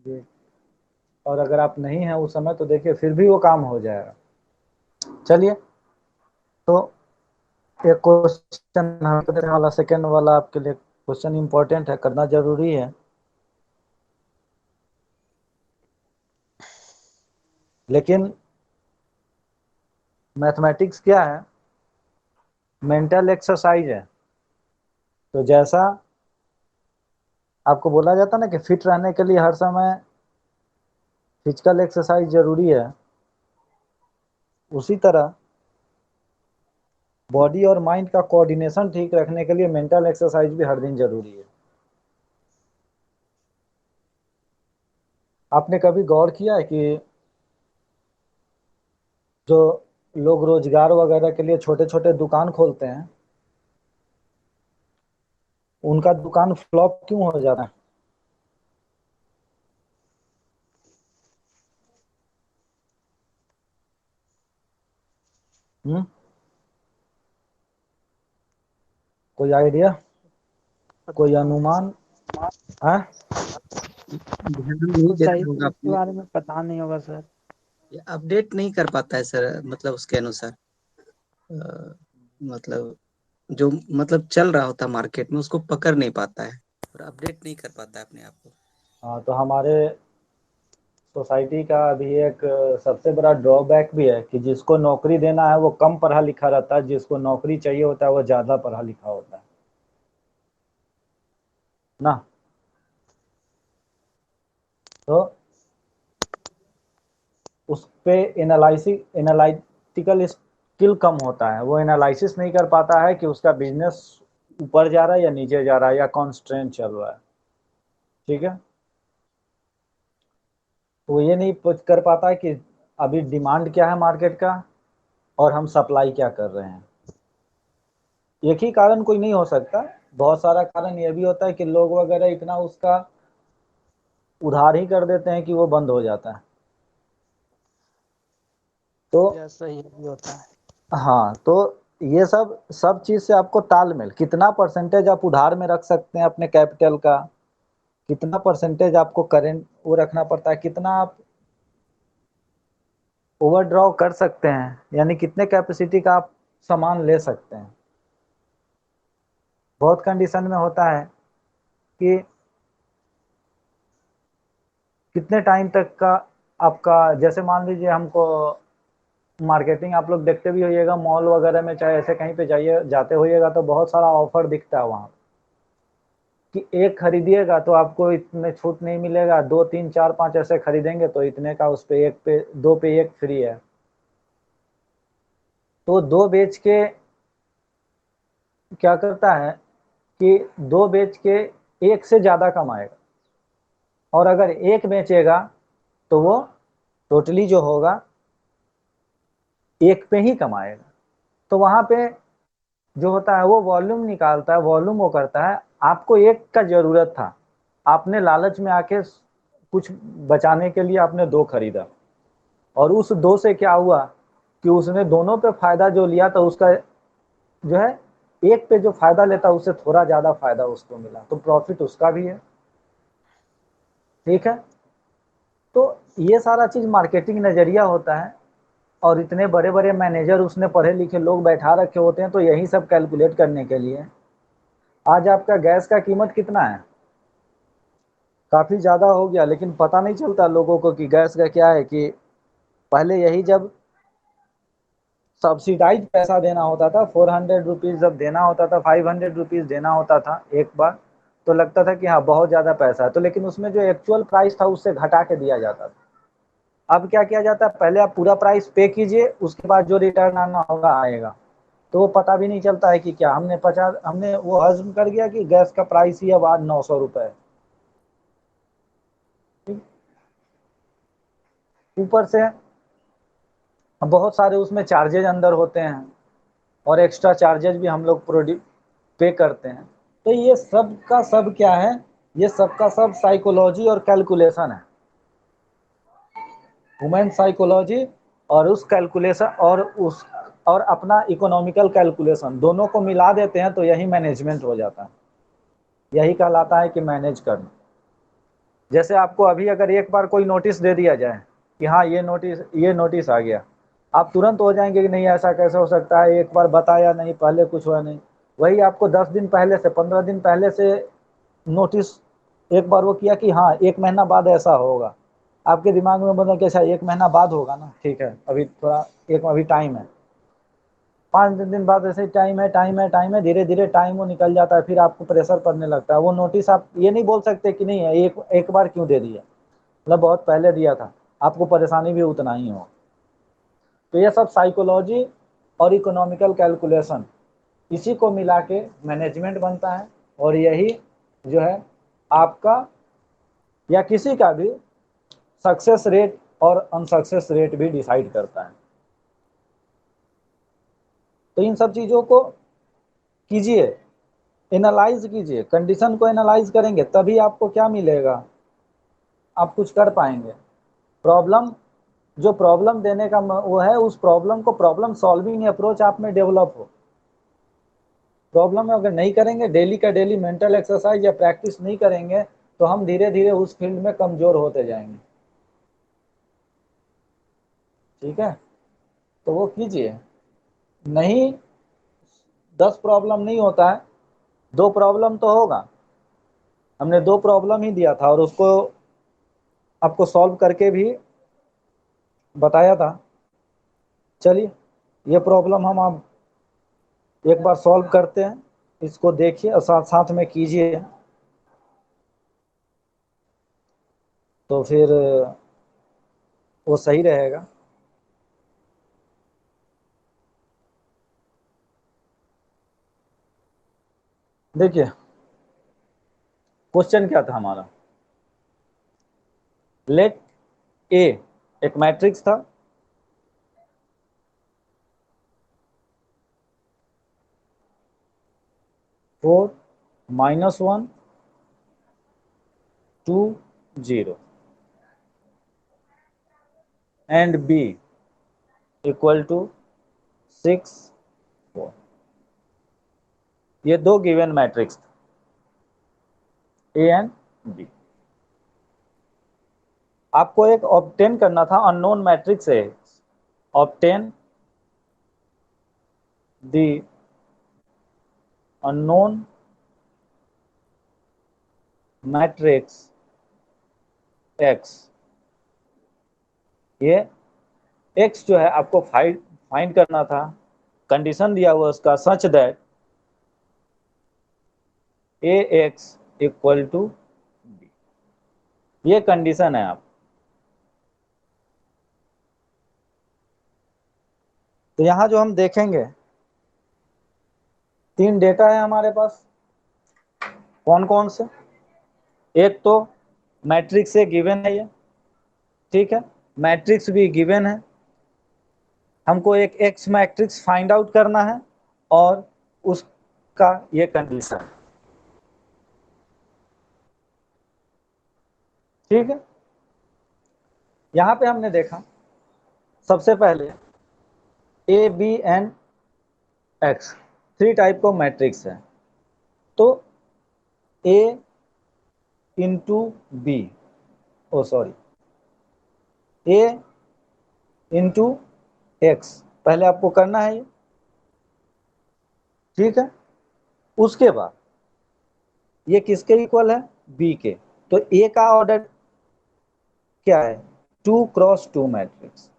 जी। और अगर आप नहीं हैं उस समय तो देखिए फिर भी वो काम हो जाएगा। चलिए, तो एक क्वेश्चन वाला सेकंड वाला आपके लिए क्वेश्चन इंपॉर्टेंट है, करना जरूरी है। लेकिन मैथमेटिक्स क्या है? मेंटल एक्सरसाइज है। तो जैसा आपको बोला जाता ना कि फिट रहने के लिए हर समय फिजिकल एक्सरसाइज जरूरी है, उसी तरह बॉडी और माइंड का कोऑर्डिनेशन ठीक रखने के लिए मेंटल एक्सरसाइज भी हर दिन जरूरी है। आपने कभी गौर किया है कि जो लोग रोजगार वगैरह के लिए छोटे छोटे दुकान खोलते हैं, उनका दुकान फ्लॉप क्यों हो जाता है? हम्म, कोई आइडिया, कोई पता नहीं अनुमान सर। है? ध्यान नहीं वो सही देता से होगा इसके आपने। बारे में पता नहीं होगा सर। ये अपडेट नहीं कर पाता है सर, मतलब उसके अनुसार मतलब जो मतलब चल रहा होता है मार्केट में उसको पकड़ नहीं पाता है और अपडेट नहीं कर पाता है अपने आप को। हाँ, तो हमारे सोसाइटी का अभी एक सबसे बड़ा ड्रॉबैक भी है कि जिसको नौकरी देना है वो कम पढ़ा लिखा रहता है, जिसको नौकरी चाहिए होता है वो ज्यादा पढ़ा लिखा होता है ना। तो उस पे एनालिटिकल स्किल कम होता है, वो एनालिसिस नहीं कर पाता है कि उसका बिजनेस ऊपर जा रहा है या नीचे जा रहा है या कॉन्स्ट्रेंट चल रहा है। ठीक है, वो ये नहीं कर पाता है कि अभी डिमांड क्या है मार्केट का और हम सप्लाई क्या कर रहे हैं। एक ही कारण कोई नहीं हो सकता, बहुत सारा कारण ये भी होता है कि लोग वगैरह इतना उसका उधार ही कर देते हैं कि वो बंद हो जाता है। तो यह सही भी होता है। हाँ, तो ये सब सब चीज से आपको तालमेल, कितना परसेंटेज आप उधार में रख सकते हैं अपने कैपिटल का, कितना परसेंटेज आपको करेंट वो रखना पड़ता है, कितना आप ओवरड्रॉ कर सकते हैं, यानी कितने कैपेसिटी का आप सामान ले सकते हैं। बहुत कंडीशन में होता है कि कितने टाइम तक का आपका, जैसे मान लीजिए हमको मार्केटिंग आप लोग देखते भी होइएगा मॉल वगैरह में, चाहे ऐसे कहीं पे जाइए जाते होइएगा तो बहुत सारा ऑफर दिखता है वहाँ कि एक खरीदिएगा तो आपको इतने छूट नहीं मिलेगा, दो तीन चार पांच ऐसे खरीदेंगे तो इतने का, उस पे एक पे दो पे एक फ्री है। तो दो बेच के क्या करता है कि दो बेच के एक से ज्यादा कमाएगा, और अगर एक बेचेगा तो वो टोटली जो होगा एक पे ही कमाएगा। तो वहां पे जो होता है वो वॉल्यूम निकालता है, वॉल्यूम वो करता है। आपको एक का जरूरत था, आपने लालच में आके कुछ बचाने के लिए आपने दो खरीदा, और उस दो से क्या हुआ कि उसने दोनों पे फायदा जो लिया था उसका जो है, एक पे जो फायदा लेता उससे थोड़ा ज्यादा फायदा उसको मिला, तो प्रॉफिट उसका भी है। ठीक है, तो ये सारा चीज मार्केटिंग नजरिया होता है, और इतने बड़े बड़े मैनेजर उसने पढ़े लिखे लोग बैठा रखे होते हैं तो यही सब कैलकुलेट करने के लिए। आज आपका गैस का कीमत कितना है? काफी ज्यादा हो गया, लेकिन पता नहीं चलता लोगों को कि गैस का क्या है। कि पहले यही जब सब्सिडाइज पैसा देना होता था, 400 रुपीज जब देना होता था, 500 रुपीज देना होता था एक बार, तो लगता था कि हाँ बहुत ज्यादा पैसा है, तो लेकिन उसमें जो एक्चुअल प्राइस था उससे घटा के दिया जाता था। अब क्या किया जाता है, पहले आप पूरा प्राइस पे कीजिए, उसके बाद जो रिटर्न आना होगा आएगा। तो वो पता भी नहीं चलता है कि क्या हमने वो हजम कर गया कि गैस का प्राइस ही अब आज 900 रुपए है। ऊपर से बहुत सारे उसमें चार्जेज अंदर होते हैं, और एक्स्ट्रा चार्जेज भी हम लोग प्रोड्यू पे करते हैं। तो ये सब का सब क्या है, ये सब का सब साइकोलॉजी और कैलकुलेशन है, ह्यूमन साइकोलॉजी, और उस कैलकुलेशन और अपना इकोनॉमिकल कैलकुलेशन दोनों को मिला देते हैं तो यही मैनेजमेंट हो जाता है, यही कहलाता है कि मैनेज करना। जैसे आपको अभी अगर एक बार कोई नोटिस दे दिया जाए कि हाँ ये नोटिस आ गया, आप तुरंत हो जाएंगे कि नहीं ऐसा कैसे हो सकता है, एक बार बताया नहीं, पहले कुछ हुआ नहीं। वही आपको 10 दिन पहले से 15 दिन पहले से नोटिस एक बार वो किया कि हाँ 1 महीना बाद ऐसा होगा, आपके दिमाग में मतलब कैसा 1 महीना बाद होगा ना, ठीक है अभी थोड़ा एक अभी टाइम है, 5 दिन बाद ऐसे टाइम है, धीरे धीरे टाइम वो निकल जाता है, फिर आपको प्रेशर पड़ने लगता है। वो नोटिस आप ये नहीं बोल सकते कि नहीं है एक बार क्यों दे दिया, मतलब बहुत पहले दिया था, आपको परेशानी भी उतना ही हो। तो ये सब साइकोलॉजी और इकोनॉमिकल कैलकुलेशन, इसी को मिला के मैनेजमेंट बनता है, और यही जो है आपका या किसी का भी सक्सेस रेट और अनसक्सेस रेट भी डिसाइड करता है। तो इन सब चीज़ों को कीजिए, एनालाइज कीजिए, कंडीशन को एनालाइज करेंगे तभी आपको क्या मिलेगा, आप कुछ कर पाएंगे। प्रॉब्लम जो प्रॉब्लम देने का वो है, उस प्रॉब्लम को प्रॉब्लम सॉल्विंग अप्रोच आप में डेवलप हो। प्रॉब्लम अगर नहीं करेंगे, डेली का डेली मेंटल एक्सरसाइज या प्रैक्टिस नहीं करेंगे, तो हम धीरे धीरे उस फील्ड में कमजोर होते जाएंगे। ठीक है, तो वो कीजिए। नहीं 10 प्रॉब्लम नहीं होता है, 2 प्रॉब्लम तो होगा। हमने 2 प्रॉब्लम ही दिया था और उसको आपको सॉल्व करके भी बताया था। चलिए ये प्रॉब्लम हम आप एक बार सॉल्व करते हैं, इसको देखिए और साथ साथ में कीजिए, तो फिर वो सही रहेगा। देखिए क्वेश्चन क्या था हमारा, लेट ए एक मैट्रिक्स था, four -1 2 0 and B equal to 6 4। ये 2 given matrix A and B. आपको एक ऑब्टेन करना था अननोन मैट्रिक्स है, obtain the unknown matrix X. ये एक्स जो है आपको फाइंड करना था, कंडीशन दिया हुआ उसका such that A X equal to B, ये कंडीशन है। आप तो यहां जो हम देखेंगे 3 डेटा है हमारे पास, कौन कौन से, एक तो मैट्रिक्स ए गिवन है ये, ठीक है, मैट्रिक्स भी गिवन है, हमको एक एक्स मैट्रिक्स फाइंड आउट करना है और उसका ये कंडीशन, ठीक है। यहां पे हमने देखा सबसे पहले A B and X 3 type का मैट्रिक्स है, तो A into B, oh sorry A into X पहले आपको करना है ये, ठीक है। उसके बाद ये किसके इक्वल है, बी के, तो ए का ऑर्डर क्या है, 2x2 मैट्रिक्स,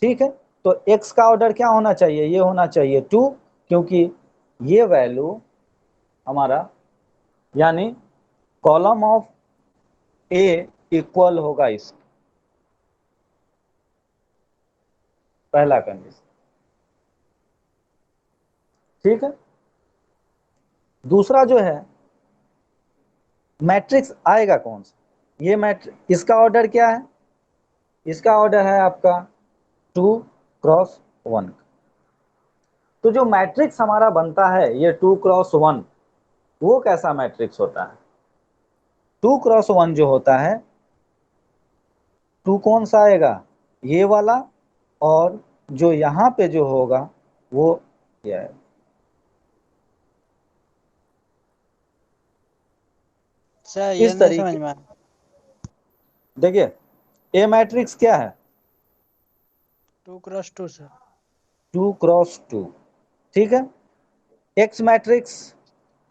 ठीक है। तो एक्स का ऑर्डर क्या होना चाहिए, ये होना चाहिए 2, क्योंकि ये वैल्यू हमारा यानी कॉलम ऑफ ए इक्वल होगा इस, पहला कंडीशन, ठीक है। दूसरा जो है मैट्रिक्स आएगा कौन सा, ये मैट्रिक्स इसका ऑर्डर क्या है, इसका ऑर्डर है आपका 2x1। तो जो मैट्रिक्स हमारा बनता है ये 2x1, वो कैसा मैट्रिक्स होता है, 2x1 जो होता है, 2 कौन सा आएगा, ये वाला, और जो यहाँ पे जो होगा वो ये है सर ये इस नहीं समझ तरीके, में आया। देखिए ए मैट्रिक्स क्या है? 2x2 sir. 2x2, ठीक है। एक्स मैट्रिक्स,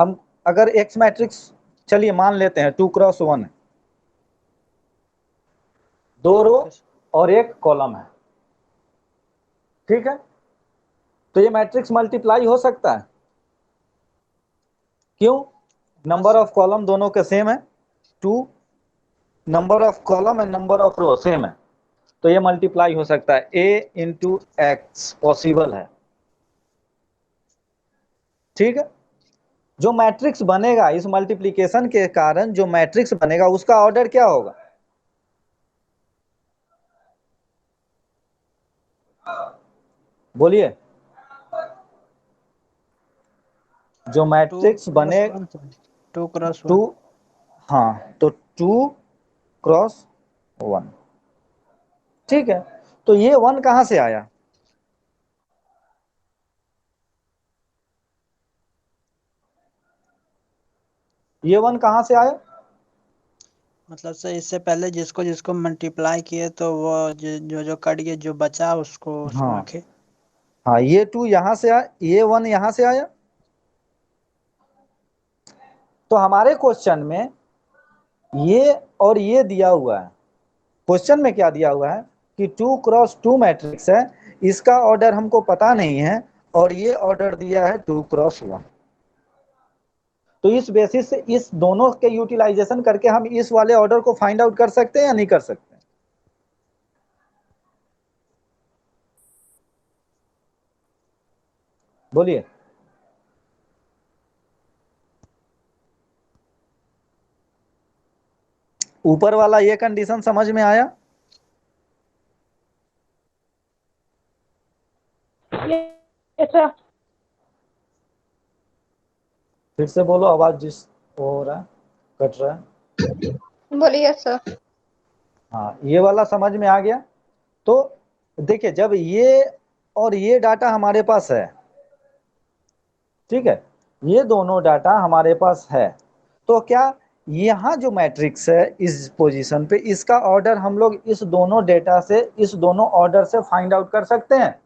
हम अगर एक्स मैट्रिक्स चलिए मान लेते हैं 2x1 है, 2 रो ओके सर। और 1 कॉलम है, ठीक है। तो ये मैट्रिक्स मल्टीप्लाई हो सकता है, क्यों? हाँ नंबर सर। ऑफ कॉलम दोनों के सेम है, 2, number of column and number of row same है, तो ये मल्टीप्लाई हो सकता है। ए इंटू एक्स पॉसिबल है, ठीक है। जो मैट्रिक्स बनेगा इस मल्टीप्लीकेशन के कारण, जो मैट्रिक्स बनेगा उसका ऑर्डर क्या होगा? बोलिए। जो टू मैट्रिक्स क्रॉस बने, वन सर। 2x1। 2, हाँ तो 2x1, ठीक है। तो ये 1 कहां से आया? ये 1 कहां से आया? मतलब सर इससे पहले जिसको जिसको मल्टीप्लाई किए तो वो जो जो कट गए जो बचा उसको उसको हाँ, रखे। हाँ ये 2 यहां से आया, ये 1 यहां से आया। तो हमारे क्वेश्चन में ये और ये दिया हुआ है। क्वेश्चन में क्या दिया हुआ है कि 2x2 मैट्रिक्स है, इसका ऑर्डर हमको पता नहीं है, और ये ऑर्डर दिया है 2x1। तो इस बेसिस से इस दोनों के यूटिलाइजेशन करके हम इस वाले ऑर्डर को फाइंड आउट कर सकते हैं या नहीं कर सकते? बोलिए। ऊपर वाला ये कंडीशन समझ में आया? Yes sir. फिर से बोलो, आवाज जिस वो हो रहा है, कट रहा है। बोलिए सर। हाँ ये वाला समझ में आ गया। तो देखिए जब ये और ये डाटा हमारे पास है, ठीक है, ये दोनों डाटा हमारे पास है, तो क्या यहाँ जो मैट्रिक्स है इस पोजीशन पे, इसका ऑर्डर हम लोग इस दोनों डेटा से, इस दोनों ऑर्डर से फाइंड आउट कर सकते हैं?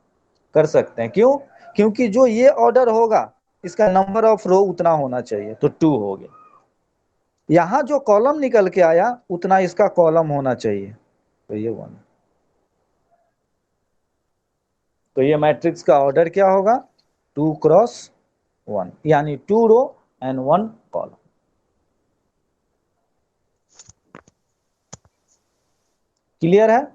कर सकते हैं। क्यों? क्योंकि जो ये ऑर्डर होगा इसका नंबर ऑफ रो उतना होना चाहिए, तो 2 हो गया। यहाँ जो कॉलम निकल के आया उतना इसका कॉलम होना चाहिए, तो ये 1। तो ये मैट्रिक्स का ऑर्डर क्या होगा? 2x1, यानी 2 रो एंड 1 कॉलम। क्लियर है?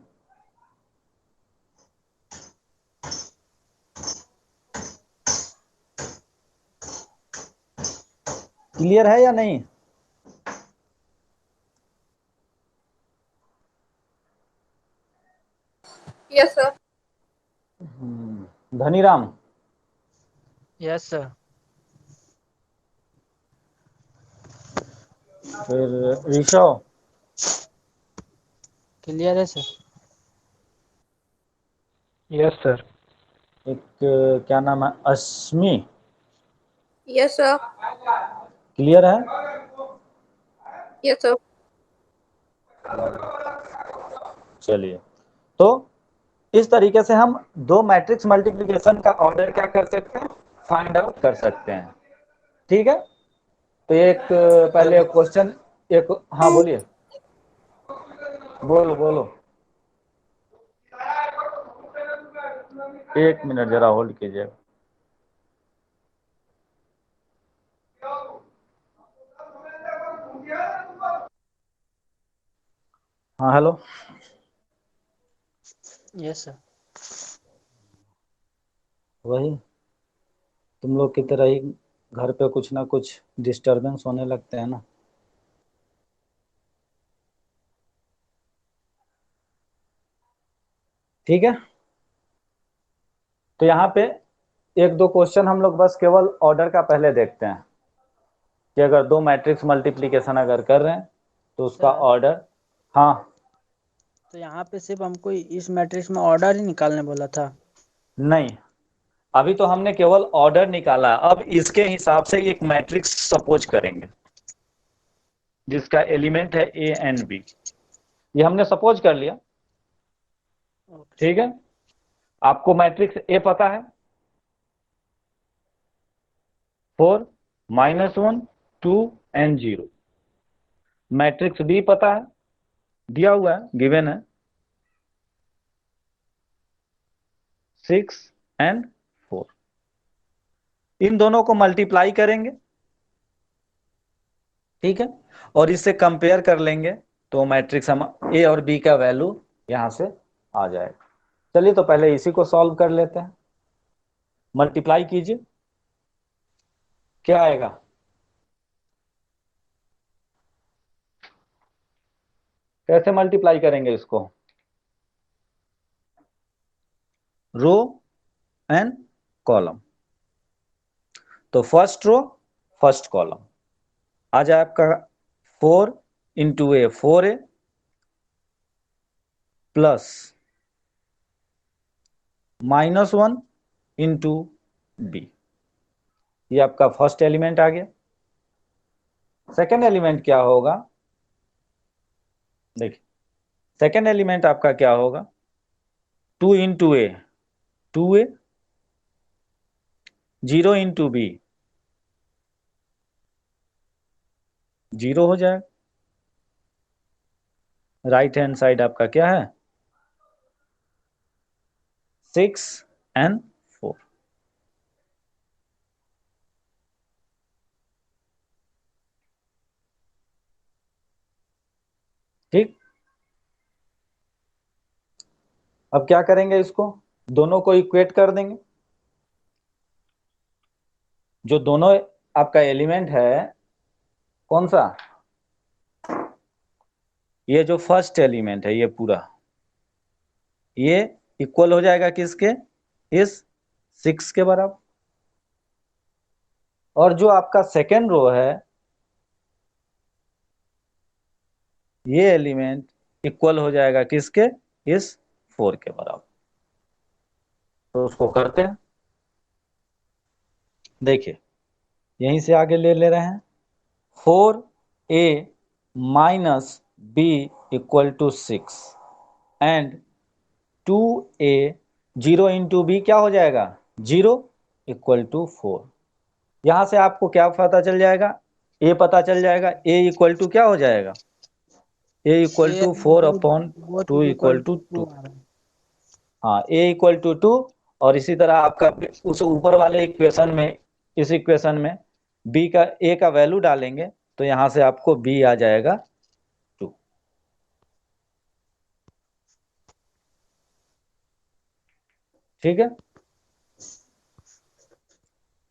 क्लियर है या नहीं? Yes sir. Dhaniram, yes sir. फिर ऋषभ, क्लियर है सर। Yes sir. एक क्या नाम है, अश्मी, यस सर। क्लियर है? Yes sir. चलिए, तो इस तरीके से हम दो मैट्रिक्स मल्टीप्लिकेशन का ऑर्डर क्या कर सकते हैं? फाइंड आउट कर सकते हैं, ठीक है। तो एक पहले क्वेश्चन, एक, हाँ बोलिए, बोलो बोलो। 1 मिनट जरा होल्ड कीजिए। हाँ हेलो। Yes sir. वही तुम लोग की तरह ही घर पे कुछ ना कुछ डिस्टरबेंस होने लगते हैं ना। ठीक है, तो यहाँ पे एक दो क्वेश्चन हम लोग बस केवल ऑर्डर का पहले देखते हैं कि अगर दो मैट्रिक्स मल्टीप्लिकेशन अगर कर रहे हैं तो उसका सर ऑर्डर। हाँ, तो यहाँ पे सिर्फ हमको इस मैट्रिक्स में ऑर्डर ही निकालने बोला था। नहीं, अभी तो हमने केवल ऑर्डर निकाला, अब इसके हिसाब से एक मैट्रिक्स सपोज करेंगे। जिसका एलिमेंट है ए एंड बी। ये हमने सपोज कर लिया, ठीक है। आपको मैट्रिक्स ए पता है 4 -1 2 एंड 0। मैट्रिक्स बी पता है, दिया हुआ है, गिवन है 6 एंड 4। इन दोनों को मल्टीप्लाई करेंगे, ठीक है, और इससे कंपेयर कर लेंगे तो मैट्रिक्स हम ए और बी का वैल्यू यहां से आ जाएगा। चलिए तो पहले इसी को सॉल्व कर लेते हैं। मल्टीप्लाई कीजिए, क्या आएगा? कैसे मल्टीप्लाई करेंगे इसको? Row and column. तो फर्स्ट रो फर्स्ट कॉलम आ जाए आपका 4 into a 4a plus -1 into B. ये आपका फर्स्ट एलिमेंट आ गया। सेकेंड एलिमेंट क्या होगा? देखिए सेकेंड एलिमेंट आपका क्या होगा? 2 इंटू ए 2a, 0 इंटू बी 0 हो जाएगा। राइट हैंड साइड आपका क्या है? 6 एंड 4। ठीक, अब क्या करेंगे? इसको दोनों को इक्वेट कर देंगे। जो दोनों आपका एलिमेंट है कौन सा? ये जो फर्स्ट एलिमेंट है ये पूरा, ये इक्वल हो जाएगा किसके? इस 6 के बराबर। और जो आपका सेकेंड रो है ये एलिमेंट इक्वल हो जाएगा किसके? इस 4 के बराबर। तो उसको करते हैं, देखिए यहीं से आगे ले रहे हैं। 4a minus b equal to 6 and 2a 0 into B क्या हो जाएगा? 0 इक्वल टू 4। यहां से आपको क्या पता चल जाएगा? a पता चल जाएगा। a इक्वल टू क्या हो जाएगा? a equal to 4/2 equal to 2। हाँ, a इक्वल टू 2। और इसी तरह आपका उस ऊपर वाले इक्वेशन में, इस इक्वेशन में b का a का वैल्यू डालेंगे तो यहां से आपको b आ जाएगा 2। ठीक है,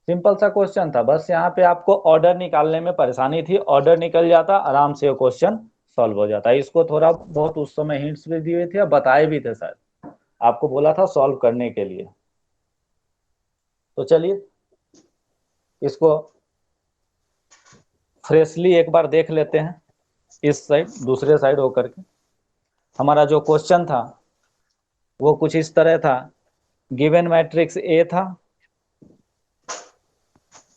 सिंपल सा क्वेश्चन था। बस यहाँ पे आपको ऑर्डर निकालने में परेशानी थी। ऑर्डर निकल जाता आराम से क्वेश्चन सॉल्व हो जाता है। इसको थोड़ा बहुत उस समय हिंट्स भी दिए थे और बताए भी थे, शायद आपको बोला था सॉल्व करने के लिए। तो चलिए इसको फ्रेशली एक बार देख लेते हैं, इस साइड दूसरे साइड होकर के। हमारा जो क्वेश्चन था वो कुछ इस तरह था। गिवन मैट्रिक्स ए था,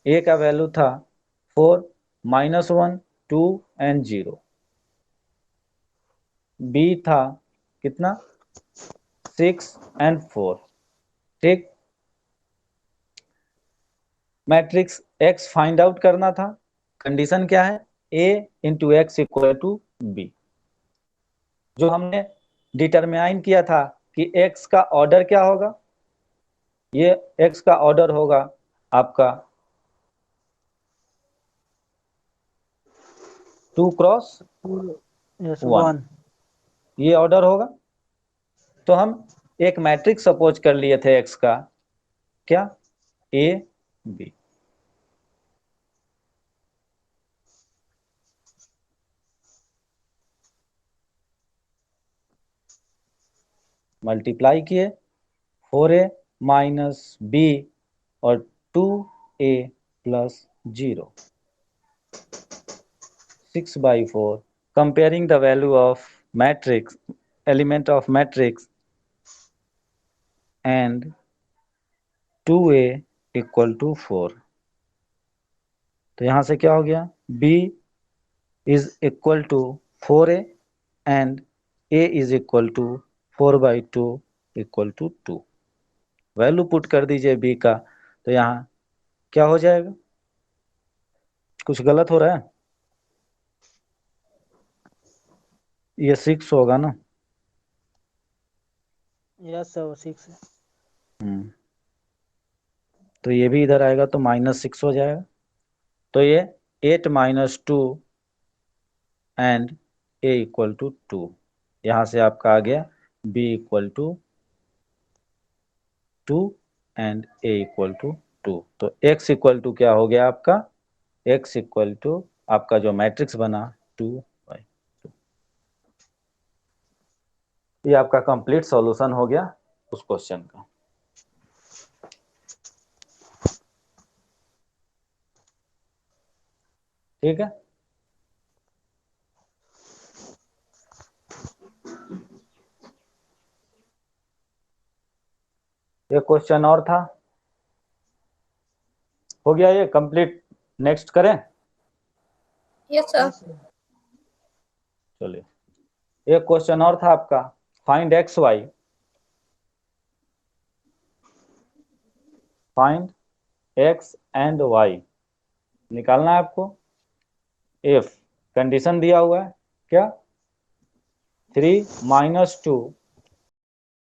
ए का वैल्यू था 4 -1 2 एंड 0। बी था कितना? 6 एंड 4। ठीक, मैट्रिक्स एक्स फाइंड आउट करना था। कंडीशन क्या है? a into X equal to B. जो हमने डिटरमाइन किया था कि x का ऑर्डर क्या होगा? ये x का ऑर्डर होगा आपका 2 × 1, ये ऑर्डर होगा। तो हम एक मैट्रिक्स सपोज कर लिए थे x का, क्या? a b। मल्टीप्लाई किए 4a माइनस b और 2a plus 0, 6/4। Comparing the value of matrix, element of matrix and 2a equal to 4। तो यहां से क्या हो गया? b is equal to 4a and a is equal to 4/2 equal to 2। Value put कर दीजिए b का, तो यहाँ क्या हो जाएगा? कुछ गलत हो रहा है? ये 6 होगा ना? यस सर 6 है। तो ये भी इधर आएगा तो -6 हो जाएगा। तो ये 8 - 2 एंड a इक्वल टू 2। यहाँ से आपका आ गया b equal to 2 and a equal to 2। तो x इक्वल टू क्या हो गया आपका? x इक्वल टू आपका जो मैट्रिक्स बना 2/2। ये आपका कंप्लीट सॉल्यूशन हो गया उस क्वेश्चन का। ठीक है, एक क्वेश्चन और था, हो गया ये कंप्लीट। नेक्स्ट करें? Yes, sir. चलिए, एक क्वेश्चन और था आपका, find X Y. Find X and Y निकालना है आपको। इफ कंडीशन दिया हुआ है क्या? 3 - 2